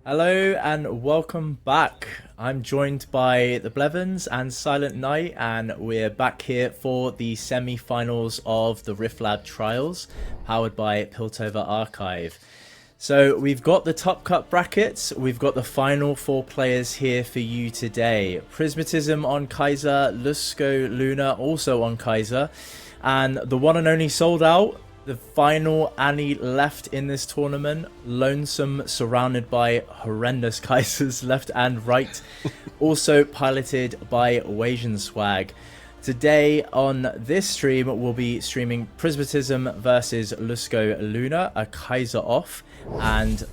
Hello and welcome back. I'm joined by the Blevins and Silent Knight, and we're back here for the semi-finals of the Riftlab trials, powered by Piltover Archive. So we've got the top cut brackets, we've got the final four players here for you today. Prismatism on Kaiser, Lusco Luna also on Kaiser, and the one and only sold out, the final Annie left in this tournament, lonesome, surrounded by horrendous Kaisers left and right, also piloted by Wasian Swag. Today on this stream, we'll be streaming Prismatism versus Lusco Luna, a Kaiser off, and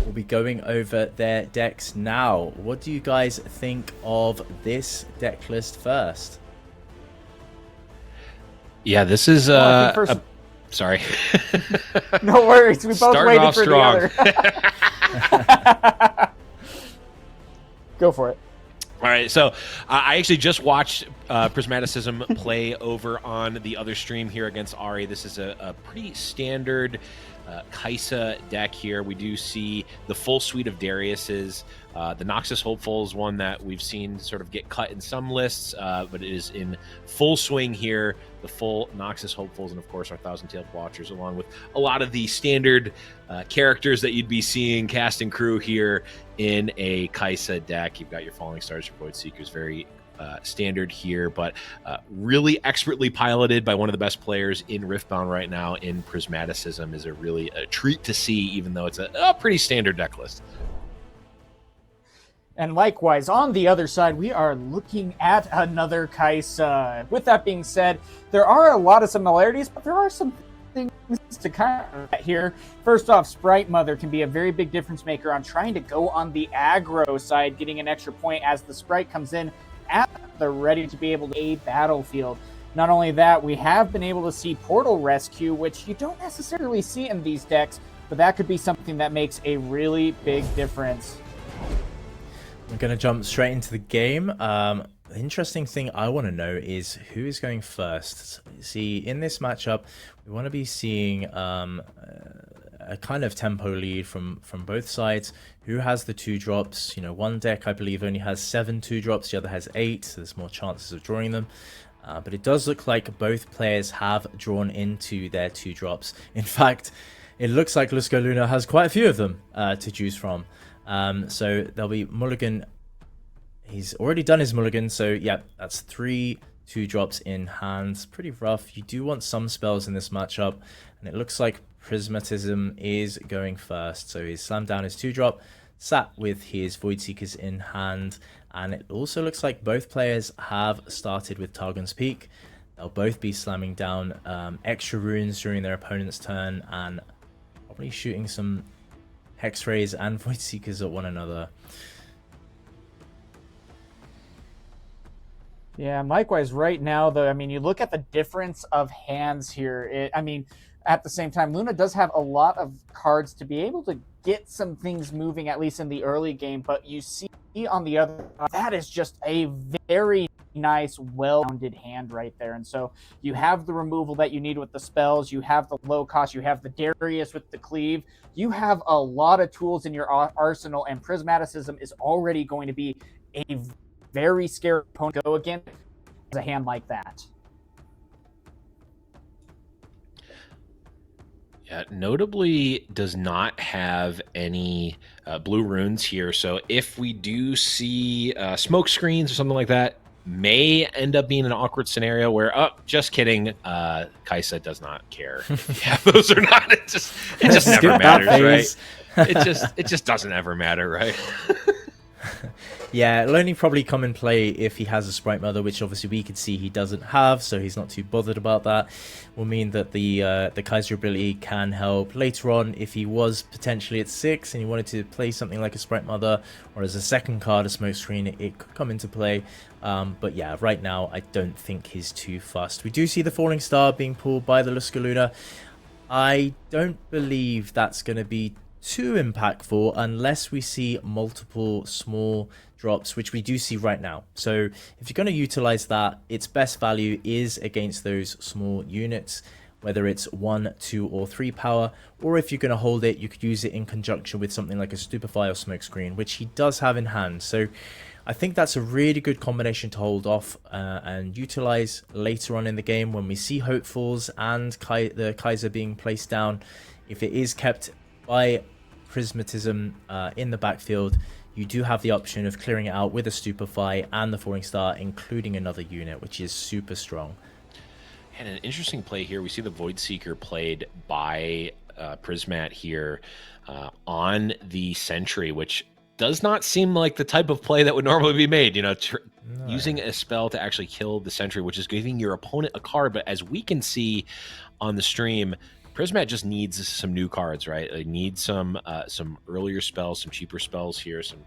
we'll be going over their decks now. What do you guys think of this deck list first? Yeah, this is sorry. No worries. We both waited for strong. the other. Go for it. All right, so I actually just watched Prismaticism play over on the other stream here against Ari. This is a pretty standard Kaisa deck here. We do see the full suite of Darius's. The Noxus Hopeful is one that we've seen sort of get cut in some lists, but it is in full swing here. The full Noxus Hopefuls and, of course, our Thousand-Tailed Watchers, along with a lot of the standard characters that you'd be seeing cast and crew here in a Kaisa deck. You've got your Falling Stars, your Void Seekers, very standard here, but really expertly piloted by one of the best players in Riftbound right now in Prismaticism. Is really a treat to see, even though it's a pretty standard deck list. And likewise, on the other side, we are looking at another Kaisa. With that being said, there are a lot of similarities, but there are some things to kind of here. First off, Sprite Mother can be a very big difference maker on trying to go on the aggro side, getting an extra point as the Sprite comes in at the ready to be able to a battlefield. Not only that, we have been able to see Portal Rescue, which you don't necessarily see in these decks, but that could be something that makes a really big difference. We're going to jump straight into the game. The interesting thing I want to know is who is going first. See, in this matchup, we want to be seeing a kind of tempo lead from both sides. Who has the 2-drops? You know, one deck, I believe, only has 7 2-drops. The other has 8, so there's more chances of drawing them. But it does look like both players have drawn into their 2-drops. In fact, it looks like Lusco Luna has quite a few of them to choose from. So there'll be mulligan. He's already done his mulligan, so yeah, that's 3 2-drops in hand. Pretty rough. You do want some spells in this matchup, and it looks like Prismatism is going first. So he's slammed down his 2-drop, sat with his Void Seekers in hand, and it also looks like both players have started with Targon's Peak. They'll both be slamming down extra runes during their opponent's turn, and probably shooting some Hexrays and Void Seekers at one another. Yeah, likewise, right now, though, I mean, you look at the difference of hands here. At the same time, Luna does have a lot of cards to be able to get some things moving, at least in the early game, but you see on the other, that is just a very nice, well-rounded hand right there. And so you have the removal that you need with the spells, you have the low cost, you have the Darius with the cleave, you have a lot of tools in your arsenal, and Prismaticism is already going to be a very scary opponent to go against as a hand like that. Yeah, notably does not have any blue runes here. So if we do see smoke screens or something like that, may end up being an awkward scenario where, oh, just kidding, Kaisa does not care. Yeah, those are not. It just never matters, right? It just doesn't ever matter, right? Yeah, it'll only probably come in play if he has a Sprite Mother, which obviously we could see he doesn't have, so he's not too bothered about that. Will mean that the Kaiser ability can help later on if he was potentially at 6 and he wanted to play something like a Sprite Mother, or as a second card, a Smoke Screen, it could come into play. But yeah, right now I don't think he's too fussed. We do see the Falling Star being pulled by the Lusco Luna. I don't believe that's going to be too impactful unless we see multiple small drops, which we do see right now. So if you're going to utilize that, its best value is against those small units. whether it's 1, 2, or 3 power, or if you're going to hold it, you could use it in conjunction with something like a Stupefy or Smokescreen, which he does have in hand. So I think that's a really good combination to hold off and utilize later on in the game when we see Hopefuls and the Kaiser being placed down. If it is kept by Prismatism in the backfield, you do have the option of clearing it out with a Stupefy and the Falling Star, including another unit, which is super strong. And an interesting play here. We see the Void Seeker played by Prismat here on the Sentry, which does not seem like the type of play that would normally be made. You know, using a spell to actually kill the Sentry, which is giving your opponent a card. But as we can see on the stream, Prismat just needs some new cards, right? They need some earlier spells, some cheaper spells here, some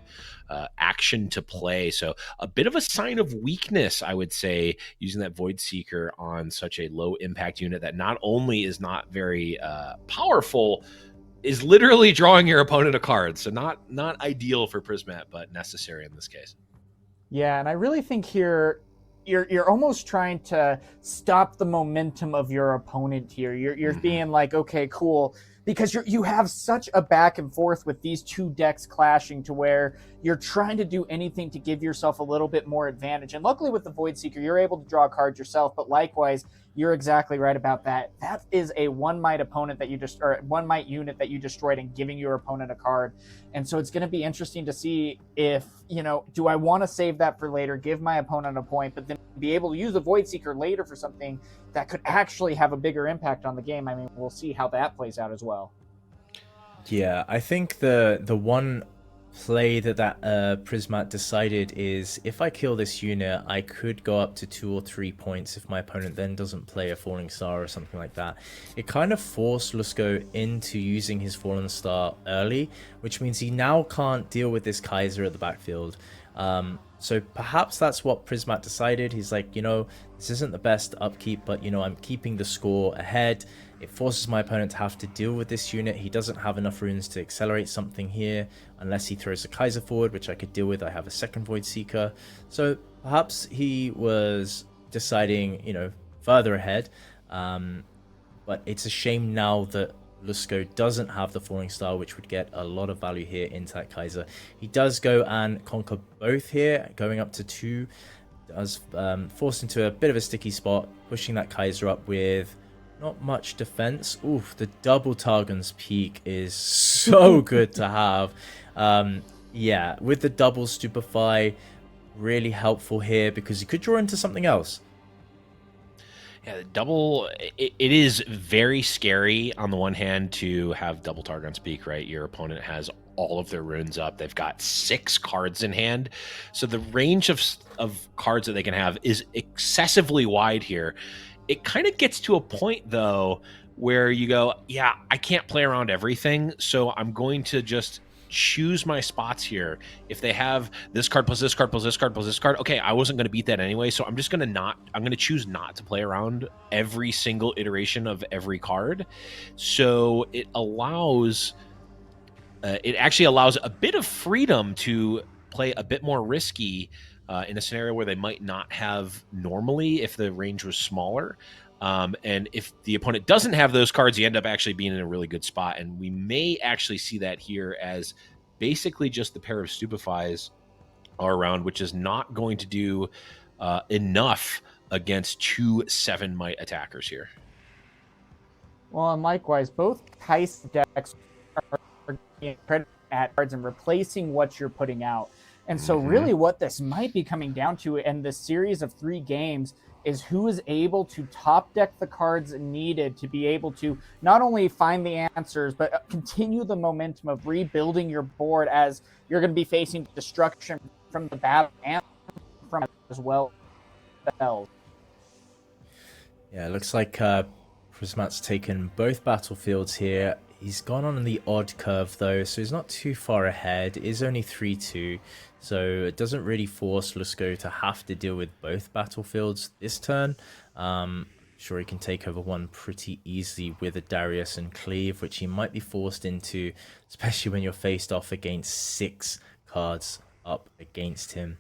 action to play. So a bit of a sign of weakness, I would say, using that Void Seeker on such a low impact unit that not only is not very powerful, is literally drawing your opponent a card. So not ideal for Prismat, but necessary in this case. Yeah, and I really think here you're almost trying to stop the momentum of your opponent here. You're being like, okay, cool, because you have such a back and forth with these two decks clashing to where you're trying to do anything to give yourself a little bit more advantage. And luckily with the Void Seeker, you're able to draw cards yourself, but likewise, you're exactly right about that. That is a one might opponent that you just, or one might unit that you destroyed and giving your opponent a card. And so it's going to be interesting to see if, you know, do I want to save that for later, give my opponent a point, but then be able to use the Void Seeker later for something that could actually have a bigger impact on the game. I mean, we'll see how that plays out as well. Yeah, I think the one play that Prismat decided is, if I kill this unit, I could go up to 2 or 3 points if my opponent then doesn't play a Falling Star or something like that. It kind of forced Lusco into using his Fallen Star early, which means he now can't deal with this Kaiser at the backfield. So perhaps that's what Prismat decided. He's like, you know, this isn't the best upkeep, but, you know, I'm keeping the score ahead. It forces my opponent to have to deal with this unit. He doesn't have enough runes to accelerate something here unless he throws a Kaiser forward, which I could deal with. I have a second Void Seeker. So perhaps he was deciding, you know, further ahead. But it's a shame now that Lusco doesn't have the Falling Star, which would get a lot of value here into that Kaiser. He does go and conquer both here, going up to 2. Does forced into a bit of a sticky spot, pushing that Kaiser up with not much defense. Oof, the double Targon's Peak is so good to have. Yeah, with the double Stupefy, really helpful here because you could draw into something else. Yeah, double, it is very scary on the one hand to have double Targon's Peak, right? Your opponent has all of their runes up. They've got 6 cards in hand. So the range of cards that they can have is excessively wide here. It kind of gets to a point, though, where you go, yeah, I can't play around everything, so I'm going to just choose my spots here. If they have this card plus this card plus this card plus this card, okay, I wasn't going to beat that anyway, so I'm just going to choose not to play around every single iteration of every card. So it allows, it actually allows a bit of freedom to play a bit more risky in a scenario where they might not have normally if the range was smaller. And if the opponent doesn't have those cards, you end up actually being in a really good spot. And we may actually see that here as basically just the pair of Stupefies are around, which is not going to do enough against 2 7 might attackers here. Well, and likewise, both Heist decks are getting credit at cards and replacing what you're putting out. And so really what this might be coming down to in this series of 3 games is who is able to top deck the cards needed to be able to not only find the answers, but continue the momentum of rebuilding your board as you're going to be facing destruction from the battle and from as well. Yeah, it looks like Prismat's taken both battlefields here. He's gone on the odd curve though, so he's not too far ahead. It is only 3-2, so it doesn't really force Lusco to have to deal with both battlefields this turn. Sure, he can take over one pretty easily with a Darius and Cleave, which he might be forced into, especially when you're faced off against 6 cards up against him.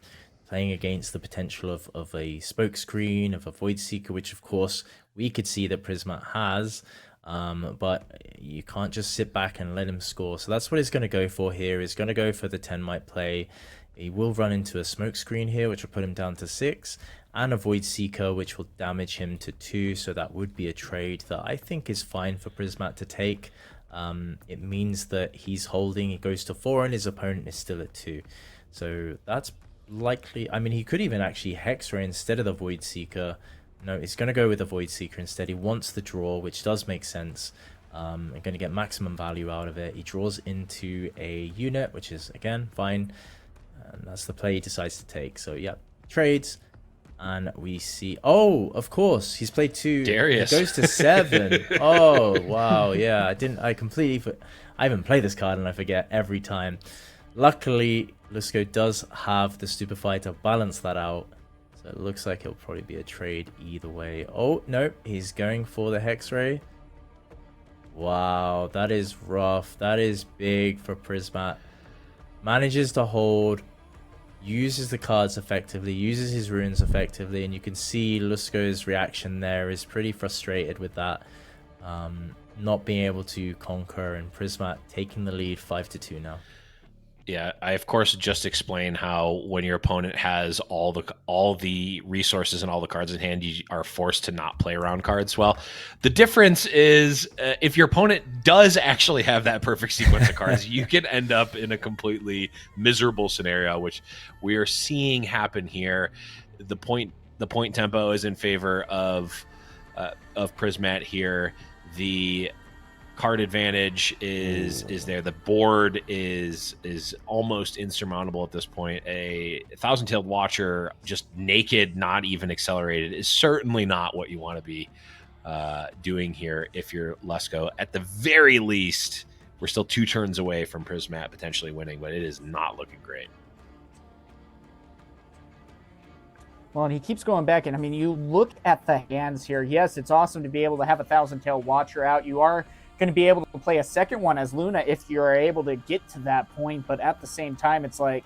playing against the potential of a Smokescreen, of a Void Seeker, which of course we could see that Prismat has. But you can't just sit back and let him score. So that's what he's going to go for here. He's going to go for the 10 might play. He will run into a Smokescreen here, which will put him down to 6, and a Void Seeker, which will damage him to 2. So that would be a trade that I think is fine for Prismat to take. It means that he's holding, he goes to 4, and his opponent is still at 2. So that's likely. I mean, he could even actually Hexray instead of the Void Seeker. No, he's going to go with the Void Seeker instead. He wants the draw, which does make sense. I'm going to get maximum value out of it. He draws into a unit, which is, again, fine. And that's the play he decides to take. So, yeah, trades. And we see... Oh, of course. He's played 2. Darius. He goes to 7. Oh, wow. Yeah, I completely... I haven't played this card and I forget every time. Luckily, Lusco does have the Stupefy to balance that out. So it looks like it'll probably be a trade either way. Oh, no. He's going for the Hexray. Wow, that is rough. That is big for Prismat. Manages to hold. Uses the cards effectively. Uses his runes effectively. And you can see Lusco's reaction there is pretty frustrated with that. Not being able to conquer, and Prismat taking the lead 5-2 now. Yeah, I of course just explained how when your opponent has all the resources and all the cards in hand, you are forced to not play around cards. Well, the difference is if your opponent does actually have that perfect sequence of cards, you can end up in a completely miserable scenario, which we are seeing happen here. The point tempo is in favor of Prismat here. The card advantage is there. The board is almost insurmountable at this point. A Thousand-Tailed Watcher, just naked, not even accelerated, is certainly not what you want to be doing here if you're Lusco. At the very least, we're still 2 turns away from Prismat potentially winning, but it is not looking great. Well, and he keeps going back, and I mean, you look at the hands here. Yes, it's awesome to be able to have a Thousand-Tailed Watcher out. You are going to be able to play a second one as Luna if you're able to get to that point, but at the same time, it's like,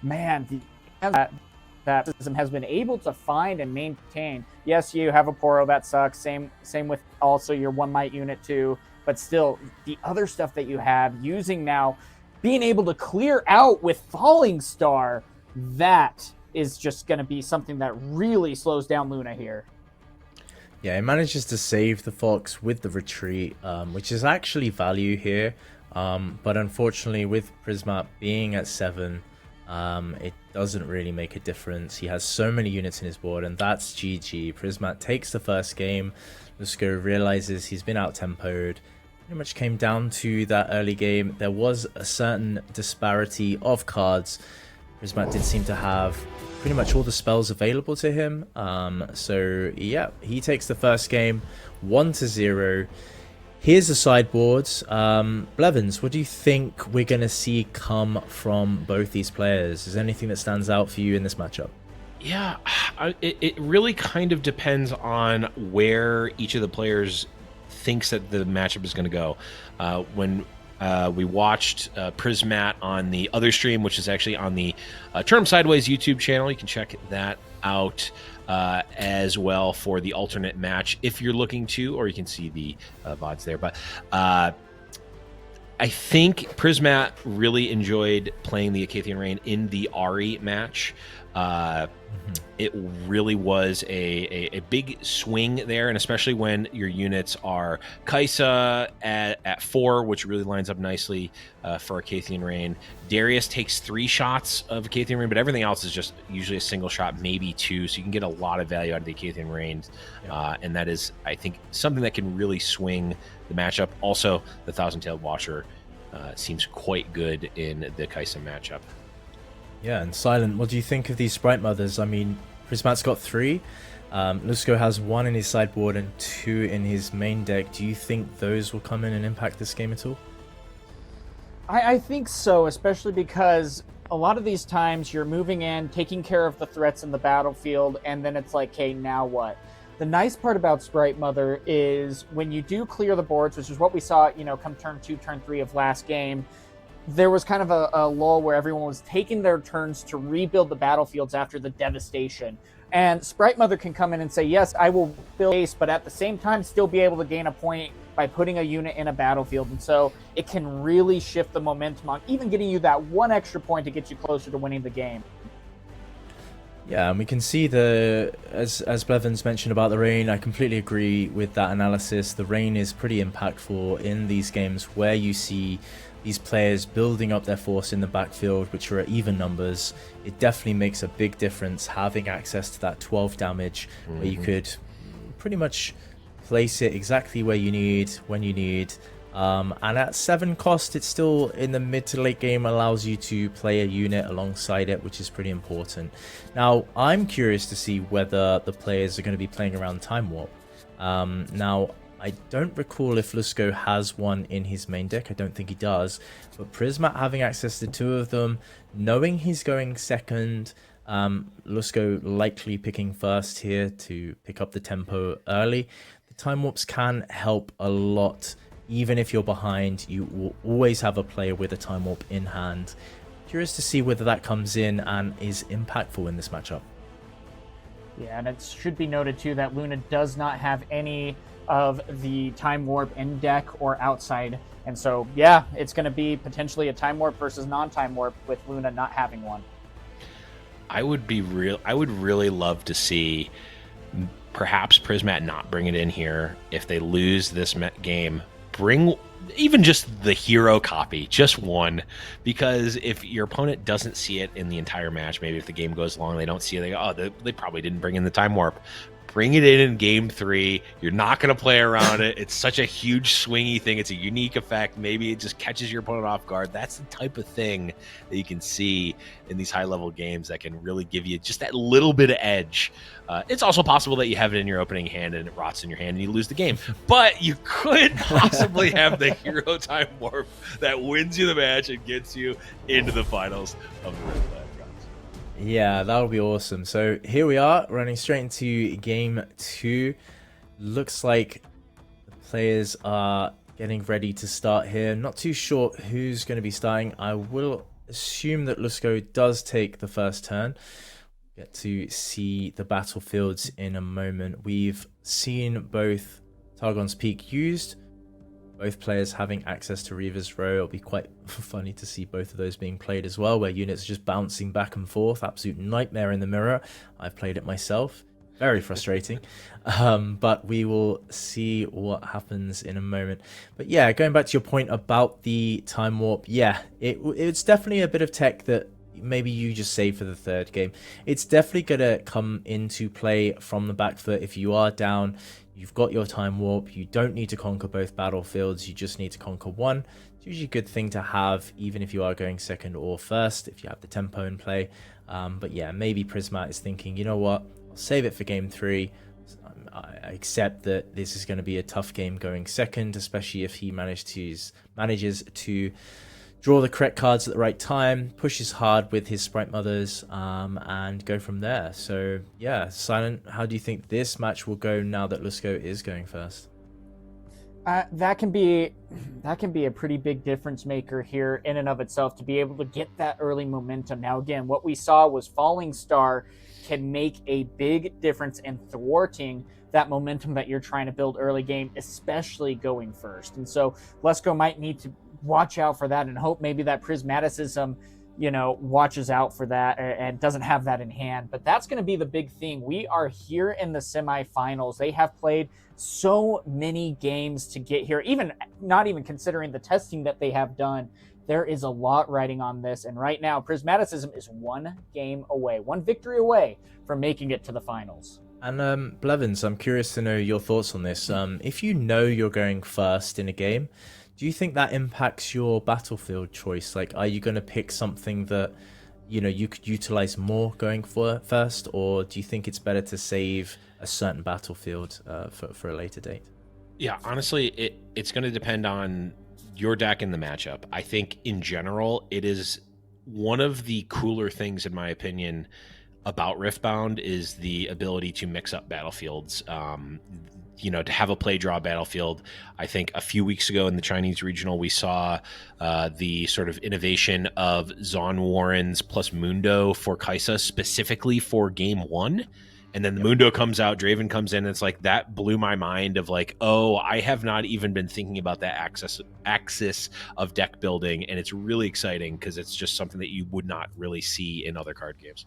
man, that system has been able to find and maintain. Yes, you have a Poro, that sucks. Same with also your 1 might unit too, but still, the other stuff that you have, using now, being able to clear out with Falling Star, that is just going to be something that really slows down Luna here. Yeah, it manages to save the Fox with the retreat, which is actually value here. But unfortunately, with Prismat being at 7, it doesn't really make a difference. He has so many units in his board, and that's GG. Prismat takes the first game. Lusco realizes he's been out-tempoed. Pretty much came down to that early game. There was a certain disparity of cards. Prismat did seem to have pretty much all the spells available to him. So yeah, he takes the first game 1-0. Here's the sideboards. Blevins, what do you think we're going to see come from both these players? Is there anything that stands out for you in this matchup? Yeah, it really kind of depends on where each of the players thinks that the matchup is going to go. When we watched Prismat on the other stream, which is actually on the Turn 'em Sideways YouTube channel. You can check that out as well for the alternate match if you're looking to, or you can see the VODs there. But I think Prismat really enjoyed playing the Acacian Rain in the Ahri match. It really was a big swing there, and especially when your units are Kaisa at 4, which really lines up nicely for Acacian Rain. Darius takes 3 shots of Acacian Rain, but everything else is just usually a single shot, maybe 2, so you can get a lot of value out of the Acacian Rain, and that is, I think, something that can really swing the matchup. Also, the Thousand-Tailed Watcher seems quite good in the Kaisa matchup. Yeah, and Silent, what do you think of these Sprite Mothers? I mean, Prismat's got 3. Lusco has 1 in his sideboard and 2 in his main deck. Do you think those will come in and impact this game at all? I think so, especially because a lot of these times you're moving in, taking care of the threats in the battlefield, and then it's like, hey, now what? The nice part about Sprite Mother is when you do clear the boards, which is what we saw, come turn 2, turn 3 of last game, there was kind of a lull where everyone was taking their turns to rebuild the battlefields after the devastation. And Sprite Mother can come in and say, yes, I will build base, but at the same time still be able to gain a point by putting a unit in a battlefield. And so it can really shift the momentum on even getting you that one extra point to get you closer to winning the game. Yeah, and we can see as Blevins mentioned about the rain, I completely agree with that analysis. The rain is pretty impactful in these games where you see these players building up their force in the backfield, which are at even numbers. It definitely makes a big difference having access to that 12 damage, where you could pretty much place it exactly where you need, when you need. And at 7 cost, it's still in the mid to late game, allows you to play a unit alongside it, which is pretty important. Now, I'm curious to see whether the players are going to be playing around Time Warp. Now, I don't recall if Lusco has one in his main deck. I don't think he does. But Prismat having access to 2 of them, knowing he's going second, Lusco likely picking first here to pick up the tempo early. The Time Warps can help a lot. Even if you're behind, you will always have a player with a Time Warp in hand. Curious to see whether that comes in and is impactful in this matchup. Yeah, and it should be noted too that Luna does not have any of the Time Warp in deck or outside. And so, yeah, it's going to be potentially a Time Warp versus non-Time Warp with Luna not having one. I would really love to see perhaps Prismat not bring it in here if they lose this game. Bring even just the hero copy, just one, because if your opponent doesn't see it in the entire match, maybe if the game goes long, they don't see it, they go, oh, they probably didn't bring in the Time Warp. Bring it in game 3. You're not going to play around it. It's such a huge swingy thing. It's a unique effect. Maybe it just catches your opponent off guard. That's the type of thing that you can see in these high-level games that can really give you just that little bit of edge. It's also possible that you have it in your opening hand and it rots in your hand and you lose the game. But you could possibly have the hero Time Warp that wins you the match and gets you into the finals of the Riftlab. Yeah, that would be awesome. So here we are, running straight into game 2. Looks like the players are getting ready to start here. Not too sure who's going to be starting. I will assume that Lusco does take the first turn. Get to see the battlefields in a moment. We've seen both Targon's Peak used. Both players having access to Reaver's Row. It'll be quite funny to see both of those being played as well, where units are just bouncing back and forth. Absolute nightmare in the mirror. I've played it myself. Very frustrating. But we will see what happens in a moment. But yeah, going back to your point about the Time Warp. Yeah, it's definitely a bit of tech that maybe you just save for the third game. It's definitely going to come into play from the back foot if you are down. You've got your Time Warp. You don't need to conquer both battlefields. You just need to conquer one. It's usually a good thing to have, even if you are going second or first, if you have the tempo in play. But yeah, maybe Prismat is thinking, you know what? I'll save it for game 3. I accept that this is going to be a tough game going second, especially if he manages to draw the correct cards at the right time, pushes hard with his Sprite Mothers, and go from there. So yeah, Silent, how do you think this match will go now that Lusco is going first? That can be a pretty big difference maker here in and of itself, to be able to get that early momentum. Now again, what we saw was Falling Star can make a big difference in thwarting that momentum that you're trying to build early game, especially going first. And so Lusco might need to watch out for that and hope maybe that Prismaticism, watches out for that and doesn't have that in hand. But that's going to be the big thing. We are here in the semifinals. They have played so many games to get here, even not even considering the testing that they have done. There is a lot riding on this. And right now, Prismaticism is one game away, one victory away from making it to the finals. And Blevins, I'm curious to know your thoughts on this. If you know you're going first in a game, do you think that impacts your battlefield choice? Like, are you going to pick something that, you could utilize more going for first? Or do you think it's better to save a certain battlefield for a later date? Yeah, honestly, it's going to depend on your deck and the matchup. I think in general, it is one of the cooler things, in my opinion, about Riftbound is the ability to mix up battlefields. you know, to have a play draw battlefield. I think a few weeks ago in the Chinese regional, we saw the sort of innovation of Zon Warrens plus Mundo for Kaisa specifically for game 1. And then the Mundo comes out, Draven comes in, and it's like that blew my mind of like, oh, I have not even been thinking about that axis of deck building, and it's really exciting because it's just something that you would not really see in other card games.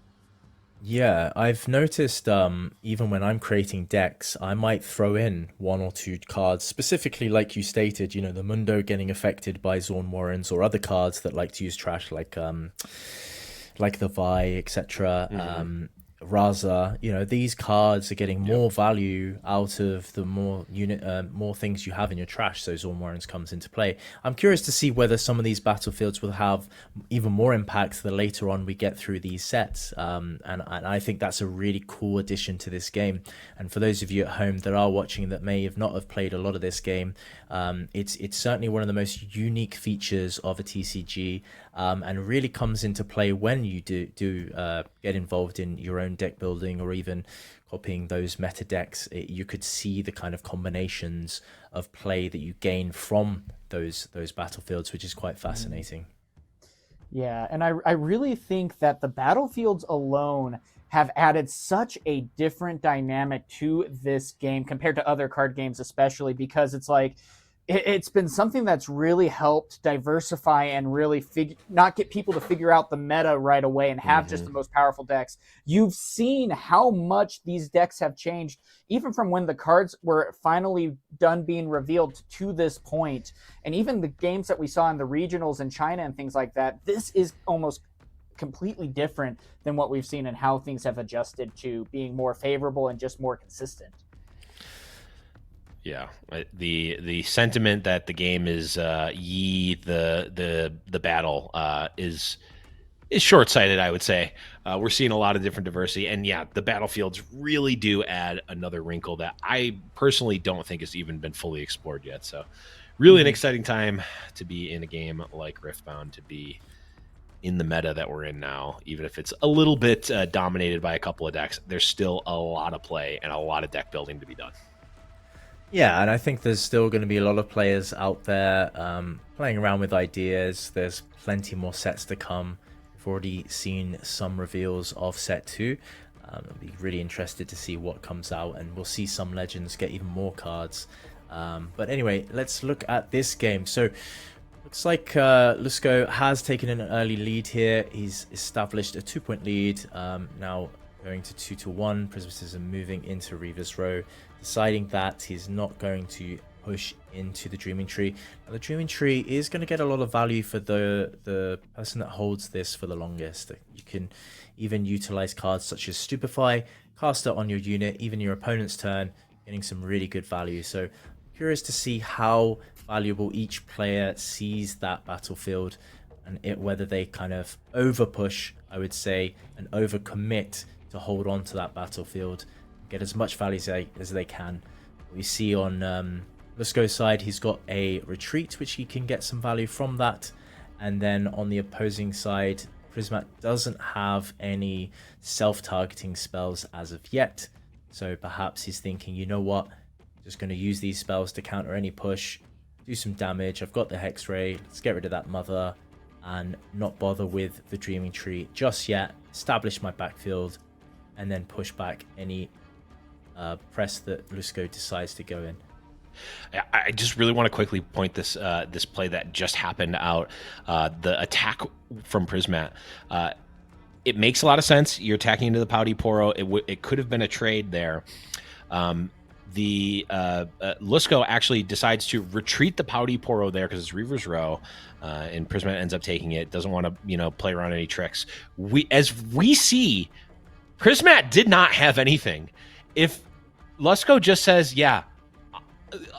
Yeah, I've noticed even when I'm creating decks, I might throw in 1 or 2 cards, specifically like you stated, you know, the Mundo getting affected by Zorn Warrens or other cards that like to use trash like the Vi, etc. Raza, you know, these cards are getting more value out of the more things you have in your trash. So Zorn Warrens comes into play. I'm curious to see whether some of these battlefields will have even more impact the later on we get through these sets. And I think that's a really cool addition to this game. And for those of you at home that are watching that may have not have played a lot of this game, it's certainly one of the most unique features of a TCG, and really comes into play when you do get involved in your own deck building or even copying those meta decks. You could see the kind of combinations of play that you gain from those battlefields, which is quite fascinating. Yeah, and I really think that the battlefields alone have added such a different dynamic to this game compared to other card games, especially because it's like it's been something that's really helped diversify and really not get people to figure out the meta right away and have just the most powerful decks. You've seen how much these decks have changed, even from when the cards were finally done being revealed to this point. And even the games that we saw in the regionals in China and things like that, this is almost completely different than what we've seen and how things have adjusted to being more favorable and just more consistent. Yeah, the sentiment that the game is ye the battle is short-sighted, I would say. We're seeing a lot of different diversity, and yeah, the battlefields really do add another wrinkle that I personally don't think has even been fully explored yet. So really an exciting time to be in a game like Riftbound, to be in the meta that we're in now. Even if it's a little bit dominated by a couple of decks, there's still a lot of play and a lot of deck building to be done. Yeah, and I think there's still going to be a lot of players out there playing around with ideas. There's plenty more sets to come. We've already seen some reveals of set 2. I'll be really interested to see what comes out, and we'll see some legends get even more cards. But anyway, let's look at this game. So looks like Lusco has taken an early lead here. He's established a 2-point lead. Now going to 2-1. Prismatism moving into Reaver's Row, deciding that he's not going to push into the Dreaming Tree. Now, the Dreaming Tree is going to get a lot of value for the person that holds this for the longest. You can even utilize cards such as Stupefy, cast it on your unit, even your opponent's turn, getting some really good value. So curious to see how valuable each player sees that battlefield, and whether they kind of over push, I would say, and over commit to hold on to that battlefield, get as much value as they can. We see on Lusco's side, he's got a retreat, which he can get some value from that. And then on the opposing side, Prismat doesn't have any self-targeting spells as of yet. So perhaps he's thinking, you know what, just going to use these spells to counter any push, do some damage. I've got the Hex Ray, let's get rid of that Mother and not bother with the Dreaming Tree just yet. Establish my backfield and then push back any press that Lusco decides to go in. I just really want to quickly point this this play that just happened out. The attack from Prismat. It makes a lot of sense. You're attacking into the Pouty Poro. It could have been a trade there. Lusco actually decides to retreat the Pouty Poro there because it's Reaver's Row, and Prismat ends up taking it. Doesn't want to play around any tricks. As we see, Prismat did not have anything. If Lusco just says, yeah,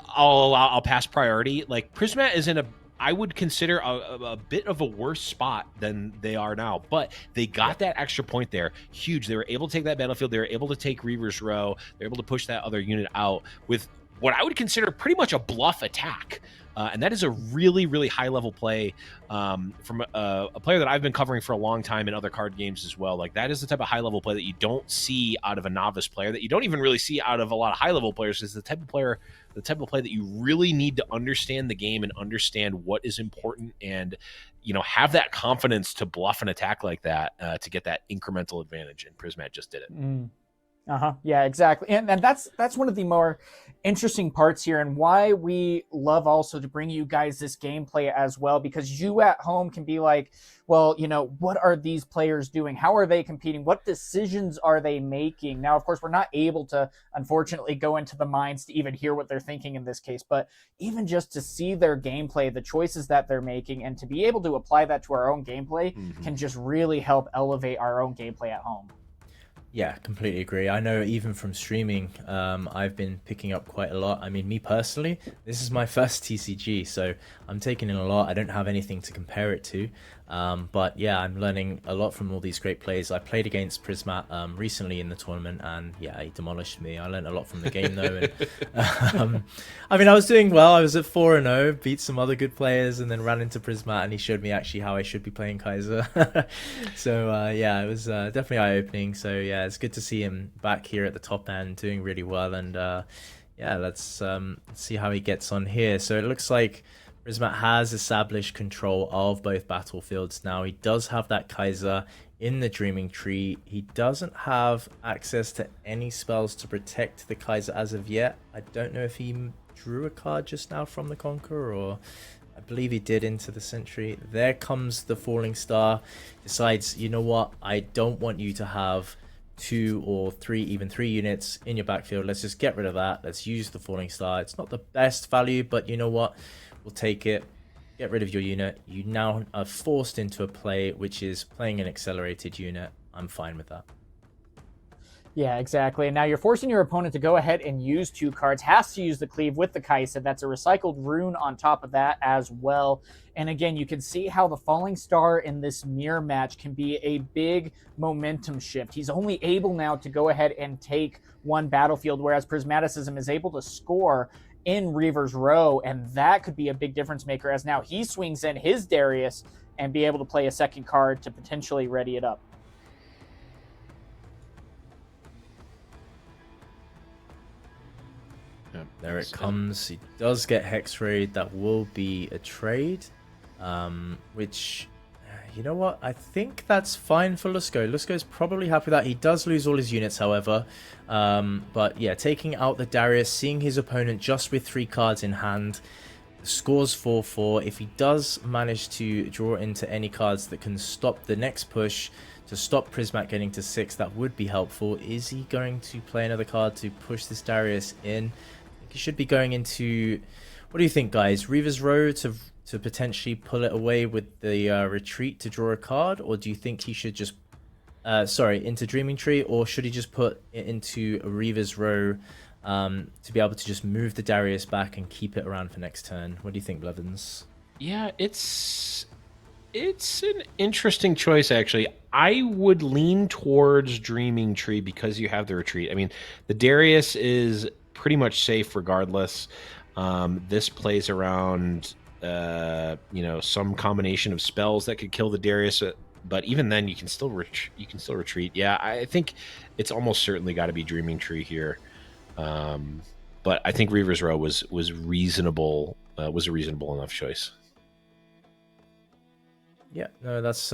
I'll pass priority, like Prismat is in I would consider a bit of a worse spot than they are now, but they got that extra point there. Huge. They were able to take that battlefield. They were able to take Reaver's Row. They're able to push that other unit out with what I would consider pretty much a bluff attack. And that is a really, really high-level play from a player that I've been covering for a long time in other card games as well. Like, that is the type of high-level play that you don't see out of a novice player, that you don't even really see out of a lot of high-level players. Is the type of play that you really need to understand the game and understand what is important, and have that confidence to bluff an attack like that to get that incremental advantage. And Prismat just did it. Yeah, exactly. And that's one of the more interesting parts here, and why we love also to bring you guys this gameplay as well, because you at home can be like, well, what are these players doing? How are they competing? What decisions are they making? Now, of course, we're not able to, unfortunately, go into the minds to even hear what they're thinking in this case, but even just to see their gameplay, the choices that they're making, and to be able to apply that to our own gameplay can just really help elevate our own gameplay at home. Yeah, completely agree. I know even from streaming, I've been picking up quite a lot. I mean, me personally, this is my first TCG, so I'm taking in a lot. I don't have anything to compare it to. But yeah, I'm learning a lot from all these great players. I played against Prismat recently in the tournament, and yeah, he demolished me. I learned a lot from the game though. And, I mean, I was doing well. I was at 4-0, beat some other good players, and then ran into Prismat, and he showed me actually how I should be playing Kaiser. So yeah, it was definitely eye-opening. So yeah, it's good to see him back here at the top end, doing really well. And yeah, let's see how he gets on here. So it looks like Prismat has established control of both battlefields now. He does have that Kaiser in the Dreaming Tree. He doesn't have access to any spells to protect the Kaiser as of yet. I don't know if he drew a card just now from the Conqueror, or I believe he did into the Sentry. There comes the Falling Star. Decides, you know what, I don't want you to have 2 or 3, even 3 units in your backfield. Let's just get rid of that. Let's use the Falling Star. It's not the best value, but you know what? We'll take it. Get rid of your unit. You now are forced into a play, which is playing an accelerated unit. I'm fine with that. Yeah, exactly. And now you're forcing your opponent to go ahead and use 2 cards. Has to use the Cleave with the Kaisa. That's a recycled rune on top of that as well. And again, you can see how the Falling Star in this mirror match can be a big momentum shift. He's only able now to go ahead and take 1 battlefield, whereas Prismaticism is able to score in Reaver's Row, and that could be a big difference maker, as now he swings in his Darius and be able to play a second card to potentially ready it up. There it comes. He does get Hex Raid. That will be a trade, which, you know what? I think that's fine for Lusco. Lusco's probably happy with that. He does lose all his units, however. But yeah, taking out the Darius, seeing his opponent just with 3 cards in hand, scores 4-4. If he does manage to draw into any cards that can stop the next push, to stop Prismat getting to 6, that would be helpful. Is he going to play another card to push this Darius in? I think he should be going into... What do you think, guys? Reaver's Row to potentially pull it away with the retreat to draw a card? Or do you think he should just... into Dreaming Tree? Or should he just put it into a Reaver's Row to be able to just move the Darius back and keep it around for next turn? What do you think, Blevins? Yeah, it's an interesting choice, actually. I would lean towards Dreaming Tree because you have the retreat. I mean, the Darius is pretty much safe regardless. This plays around, some combination of spells that could kill the Darius, but even then, you can still retreat. Yeah, I think it's almost certainly got to be Dreaming Tree here. But I think Reaver's Row was reasonable. Was a reasonable enough choice. Yeah, no, that's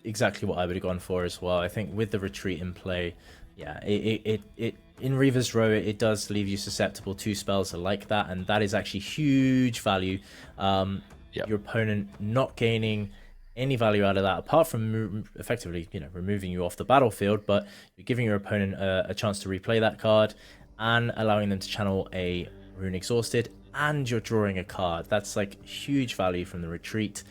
exactly what I would have gone for as well. I think with the retreat in play, yeah, it in Reaver's Row, it does leave you susceptible to spells like that, and that is actually huge value. Your opponent not gaining any value out of that, apart from effectively, removing you off the battlefield, but you're giving your opponent a chance to replay that card and allowing them to channel a Rune Exhausted, and you're drawing a card. That's like huge value from the retreat.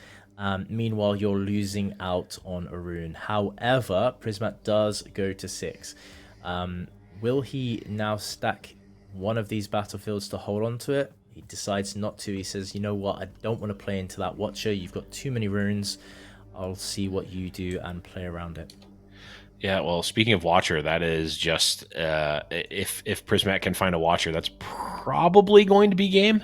Meanwhile, you're losing out on a rune. However, Prismat does go to 6. Will he now stack one of these battlefields to hold on to it? He decides not to. He says, you know what, I don't want to play into that Watcher. You've got too many runes. I'll see what you do and play around it. Yeah, well, speaking of Watcher, that is just if Prismat can find a Watcher, that's probably going to be game.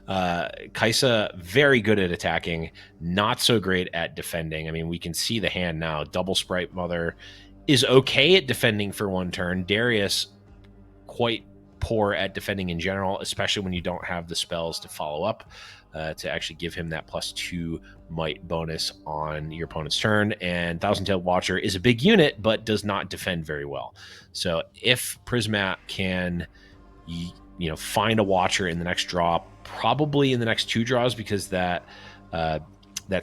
Kaisa, very good at attacking, not so great at defending. I mean, we can see the hand now. Double Sprite Mother is okay at defending for one turn. Darius, quite poor at defending in general, especially when you don't have the spells to follow up to actually give him that +2 might bonus on your opponent's turn. And Thousand Tailed Watcher is a big unit, but does not defend very well. So if Prismat can, find a Watcher in the next draw, probably in the next 2 draws, because that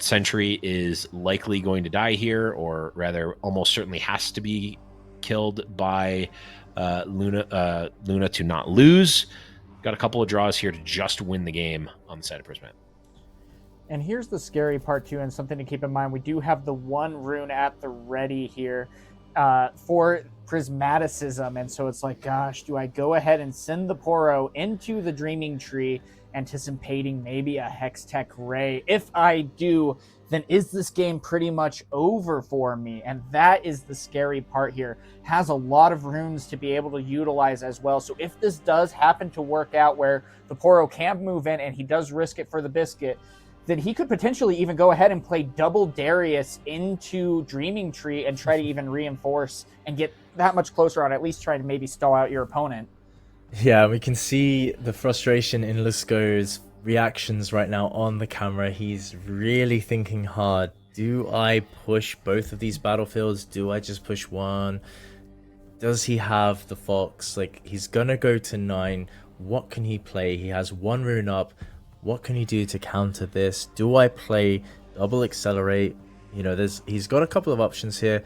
sentry is likely going to die here, or rather, almost certainly has to be killed by Luna to not lose. Got a couple of draws here to just win the game on the side of Prismat. And here's the scary part too, and something to keep in mind. We do have the 1 rune at the ready here for Prismaticism, and so it's like, gosh, do I go ahead and send the Poro into the Dreaming Tree, anticipating maybe a Hextech Ray? If I do, then is this game pretty much over for me? And that is the scary part here. Has a lot of runes to be able to utilize as well. So if this does happen to work out where the Poro can move in and he does risk it for the biscuit, then he could potentially even go ahead and play double Darius into Dreaming Tree and try to even reinforce and get that much closer on, at least try to maybe stall out your opponent. Yeah, we can see the frustration in Lusko's reactions right now on the camera. He's really thinking hard. Do I push both of these battlefields? Do I just push one? Does he have the Fox? Like, he's gonna go to 9. What can he play? He has 1 rune up. What can he do to counter this? Do I play double Accelerate? He's got a couple of options here.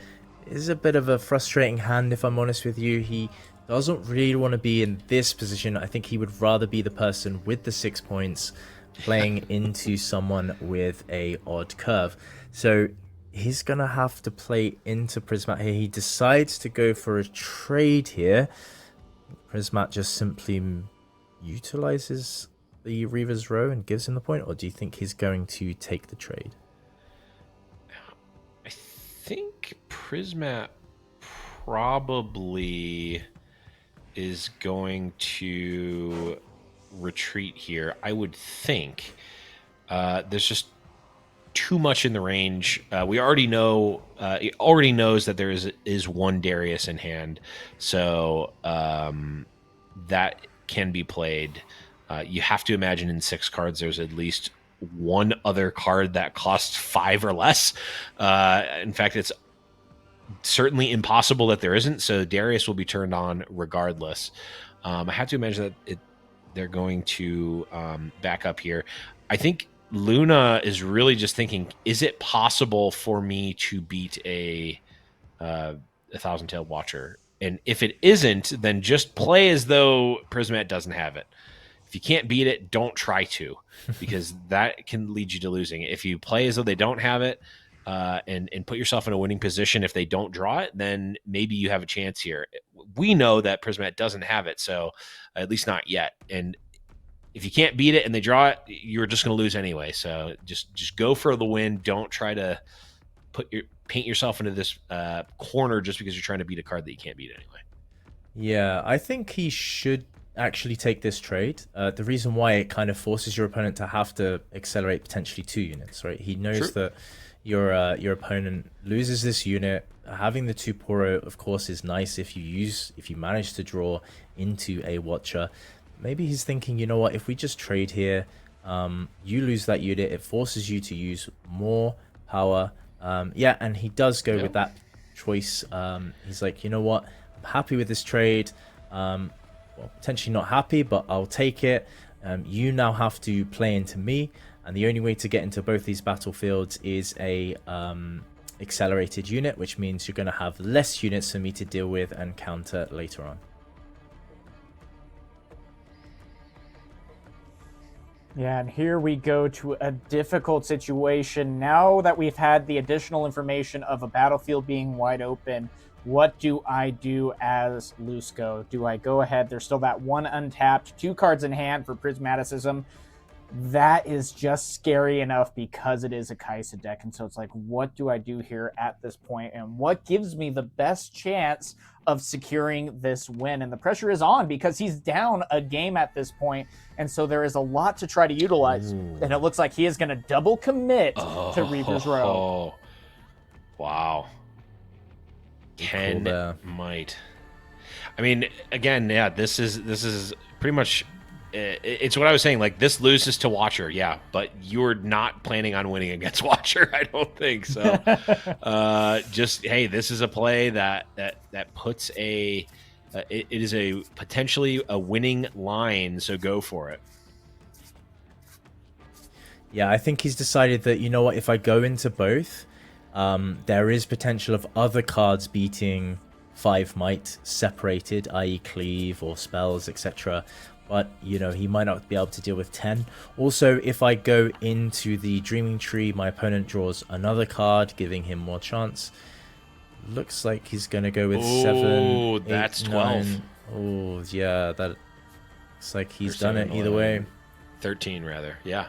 It is a bit of a frustrating hand, if I'm honest with you. He doesn't really want to be in this position. I think he would rather be the person with the 6 points playing into someone with a odd curve. So he's going to have to play into Prismat here. He decides to go for a trade here. Prismat just simply utilizes the Reaver's Row and gives him the point, or do you think he's going to take the trade? I think Prismat probably is going to retreat here. I would think there's just too much in the range. We already know he already knows that there is 1 Darius in hand, so that can be played. You have to imagine in 6 cards there's at least 1 other card that costs 5 or less. In fact, it's certainly impossible that there isn't, so Darius will be turned on regardless. I have to imagine that they're going to back up here. I think Luna is really just thinking, is it possible for me to beat a Thousand Tailed Watcher? And if it isn't, then just play as though Prismat doesn't have it. If you can't beat it, don't try to, because that can lead you to losing. If you play as though they don't have it, and put yourself in a winning position, if they don't draw it, then maybe you have a chance here. We know that Prismat doesn't have it, so at least not yet. And if you can't beat it and they draw it, you're just going to lose anyway. So just go for the win. Don't try to paint yourself into this corner just because you're trying to beat a card that you can't beat anyway. Yeah, I think he should actually take this trade. The reason why it kind of forces your opponent to have to accelerate potentially 2 units, right? He knows that your opponent loses this unit. Having the 2 Poro, of course, is nice if you manage to draw into a Watcher. Maybe he's thinking, you know what, if we just trade here, you lose that unit, it forces you to use more power. And he does go with that choice. He's like, you know what, I'm happy with this trade. Well, potentially not happy, but I'll take it. You now have to play into me, and the only way to get into both these battlefields is a accelerated unit, which means you're going to have less units for me to deal with and counter later on. Yeah, and here we go to a difficult situation. Now that we've had the additional information of a battlefield being wide open, what do I do as Lusko? Do I go ahead? There's still that 1 untapped, 2 cards in hand for Prismaticism. that is just scary enough because it is a Kai'Sa deck. And so it's like, what do I do here at this point? And what gives me the best chance of securing this win? And the pressure is on because he's down a game at this point. And so there is a lot to try to utilize. Ooh. And it looks like he is going to double commit to Reaper's Row. Wow. Ken Cool might. I mean, again, yeah, this is pretty much. It's what I was saying. Like, this loses to Watcher, yeah, but you're not planning on winning against Watcher. I don't think so. Just hey, this is a play that puts a. It is a potentially a winning line, so go for it. Yeah, I think he's decided that, you know what, if I go into both, there is potential of other cards beating 5 might separated, i.e. cleave or spells, etc. But, you know, he might not be able to deal with 10. Also, if I go into the Dreaming Tree, my opponent draws another card, giving him more chance. Looks like he's going to go with 7. Oh, that's 12. Oh, yeah, that looks like he's done it either way. 13, rather, yeah.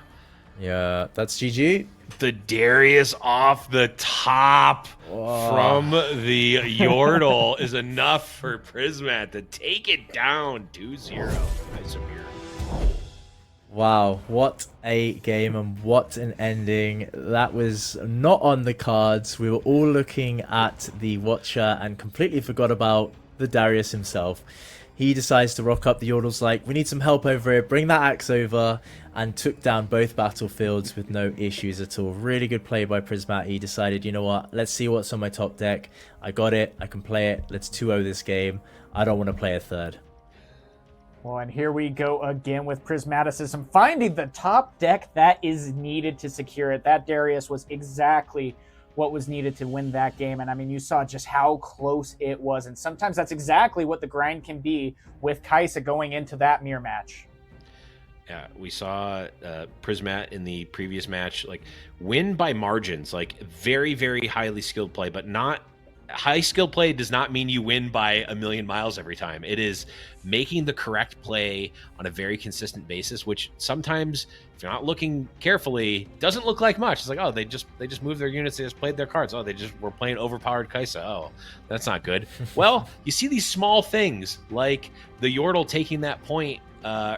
Yeah, that's GG. The Darius off the top from the Yordle is enough for Prismat to take it down 2-0. Wow, what a game and what an ending. That was not on the cards. We were all looking at the Watcher and completely forgot about the Darius himself. He decides to rock up. The Yordle's like, we need some help over here. Bring that axe over. And took down both battlefields with no issues at all. Really good play by Prismat. He decided, you know what, let's see what's on my top deck. I got it. I can play it. Let's 2-0 this game. I don't want to play a third. Well, and here we go again with Prismaticism, finding the top deck that is needed to secure it. That Darius was exactly what was needed to win that game. And I mean, you saw just how close it was. And sometimes that's exactly what the grind can be with Kai'Sa going into that mirror match. Yeah, we saw Prismat in the previous match, like, win by margins, like very, very highly skilled play, but not high skilled play does not mean you win by a million miles every time. It is making the correct play on a very consistent basis, which sometimes, if you're not looking carefully, doesn't look like much. It's like, oh, they just moved their units, they just played their cards. Oh, they just were playing overpowered Kai'Sa. Oh, that's not good. Well, you see these small things like the Yordle taking that point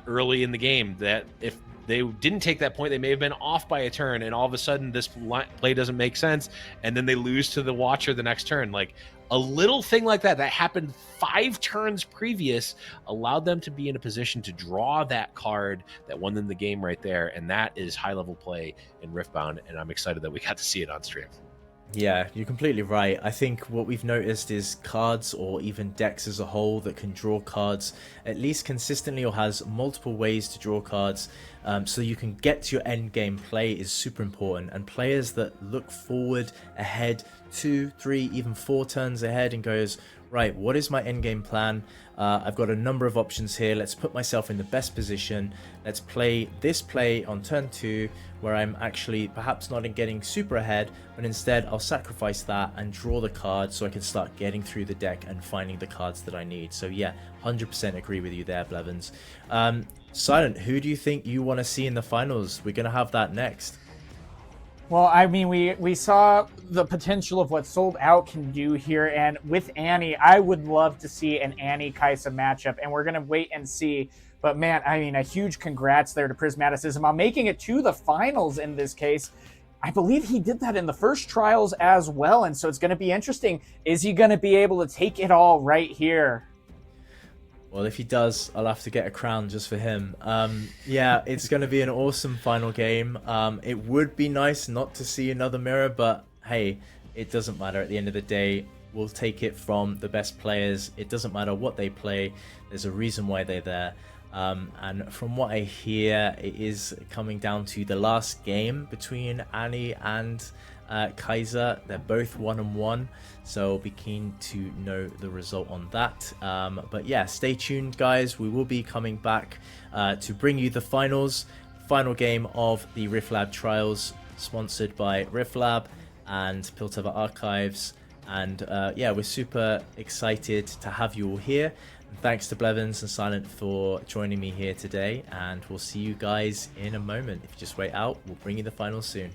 early in the game, that if they didn't take that point, they may have been off by a turn, and all of a sudden this play doesn't make sense, and then they lose to the Watcher the next turn. Like, a little thing like that happened 5 turns previous allowed them to be in a position to draw that card that won them the game right there, and that is high level play in Riftbound, and I'm excited that we got to see it on stream. Yeah, you're completely right. I think what we've noticed is cards, or even decks as a whole, that can draw cards at least consistently or has multiple ways to draw cards, so you can get to your end game play is super important. And players that look forward ahead 2, 3, even 4 turns ahead and goes, right, what is my end game plan? I've got a number of options here. Let's put myself in the best position. Let's play this play on turn 2 where I'm actually perhaps not getting super ahead, but instead I'll sacrifice that and draw the card so I can start getting through the deck and finding the cards that I need. So yeah, 100% agree with you there, Blevins. Silent, who do you think you want to see in the finals? We're going to have that next. Well, I mean, we saw the potential of what Sold Out can do here, and with Annie, I would love to see an Annie Kai'Sa matchup, and we're gonna wait and see. But man, I mean, a huge congrats there to Prismaticism on making it to the finals in this case. I believe he did that in the first trials as well, and so it's gonna be interesting. Is he gonna be able to take it all right here? Well, if he does, I'll have to get a crown just for him. Yeah, it's going to be an awesome final game. It would be nice not to see another mirror, but hey, it doesn't matter. At the end of the day, we'll take it from the best players. It doesn't matter what they play. There's a reason why they're there. And from what I hear, it is coming down to the last game between Annie and Kai'Sa. They're both 1-1, so be keen to know the result on that. But yeah, stay tuned, guys. We will be coming back to bring you the final game of the Riftlab trials, sponsored by Riftlab and Piltover Archives. And yeah, we're super excited to have you all here. And thanks to Blevins and Silent for joining me here today, and we'll see you guys in a moment. If you just wait out, we'll bring you the finals soon.